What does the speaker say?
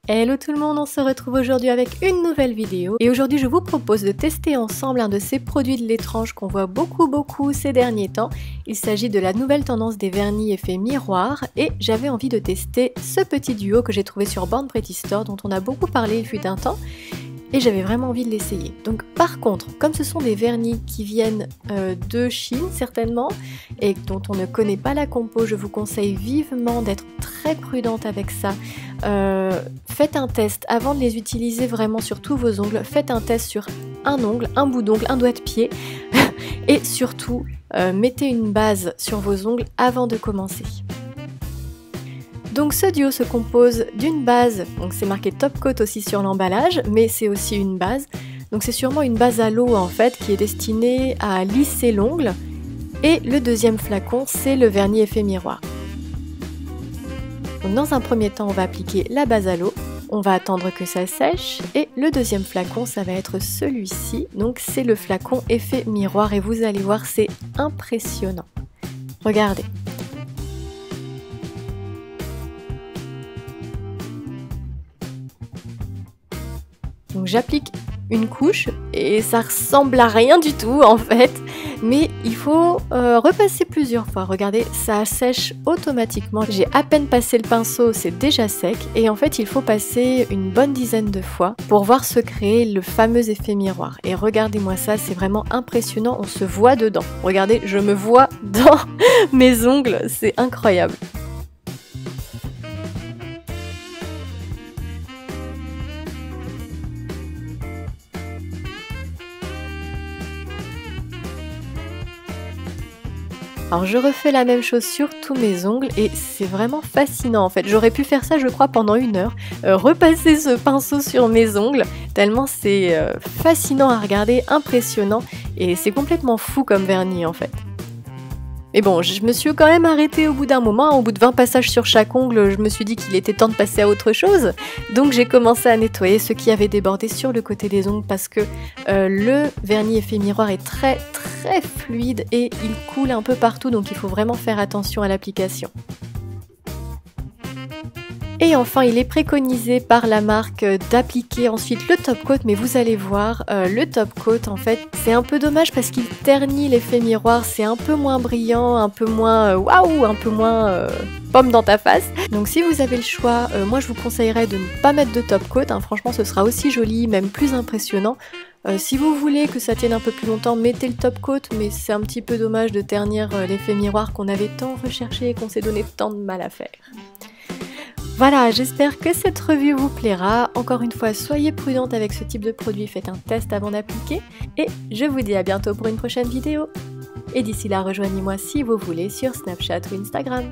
Hello tout le monde, on se retrouve aujourd'hui avec une nouvelle vidéo et aujourd'hui je vous propose de tester ensemble un de ces produits de l'étrange qu'on voit beaucoup ces derniers temps. Il s'agit de la nouvelle tendance des vernis effet miroir et j'avais envie de tester ce petit duo que j'ai trouvé sur Born Pretty Store dont on a beaucoup parlé il fut un temps. Et j'avais vraiment envie de l'essayer. Donc par contre, comme ce sont des vernis qui viennent de Chine certainement, et dont on ne connaît pas la compo, je vous conseille vivement d'être très prudente avec ça. Faites un test avant de les utiliser vraiment sur tous vos ongles. Faites un test sur un ongle, un bout d'ongle, un doigt de pied. Et surtout, mettez une base sur vos ongles avant de commencer. Donc ce duo se compose d'une base, donc c'est marqué top coat aussi sur l'emballage, mais c'est aussi une base. Donc c'est sûrement une base à l'eau en fait qui est destinée à lisser l'ongle. Et le deuxième flacon, c'est le vernis effet miroir. Donc dans un premier temps, on va appliquer la base à l'eau, on va attendre que ça sèche et le deuxième flacon, ça va être celui-ci. Donc c'est le flacon effet miroir et vous allez voir, c'est impressionnant. Regardez. Donc j'applique une couche et ça ressemble à rien du tout en fait, mais il faut repasser plusieurs fois. Regardez, ça sèche automatiquement. J'ai à peine passé le pinceau, c'est déjà sec et en fait il faut passer une bonne dizaine de fois pour voir se créer le fameux effet miroir. Et regardez-moi ça, c'est vraiment impressionnant, on se voit dedans. Regardez, je me vois dans mes ongles, c'est incroyable. Alors je refais la même chose sur tous mes ongles et c'est vraiment fascinant en fait. J'aurais pu faire ça je crois pendant 1 heure, repasser ce pinceau sur mes ongles, tellement c'est fascinant à regarder, impressionnant et c'est complètement fou comme vernis en fait. Mais bon, je me suis quand même arrêtée au bout d'un moment, au bout de 20 passages sur chaque ongle, je me suis dit qu'il était temps de passer à autre chose. Donc j'ai commencé à nettoyer ce qui avait débordé sur le côté des ongles parce que le vernis effet miroir est très fluide et il coule un peu partout, donc il faut vraiment faire attention à l'application. Et enfin, il est préconisé par la marque d'appliquer ensuite le top coat, mais vous allez voir, le top coat, en fait, c'est un peu dommage parce qu'il ternit l'effet miroir, c'est un peu moins brillant, un peu moins waouh, un peu moins pomme dans ta face. Donc si vous avez le choix, moi je vous conseillerais de ne pas mettre de top coat, hein, franchement ce sera aussi joli, même plus impressionnant. Si vous voulez que ça tienne un peu plus longtemps, mettez le top coat, mais c'est un petit peu dommage de ternir l'effet miroir qu'on avait tant recherché et qu'on s'est donné tant de mal à faire. Voilà, j'espère que cette revue vous plaira. Encore une fois, soyez prudente avec ce type de produit, faites un test avant d'appliquer. Et je vous dis à bientôt pour une prochaine vidéo. Et d'ici là, rejoignez-moi si vous voulez sur Snapchat ou Instagram.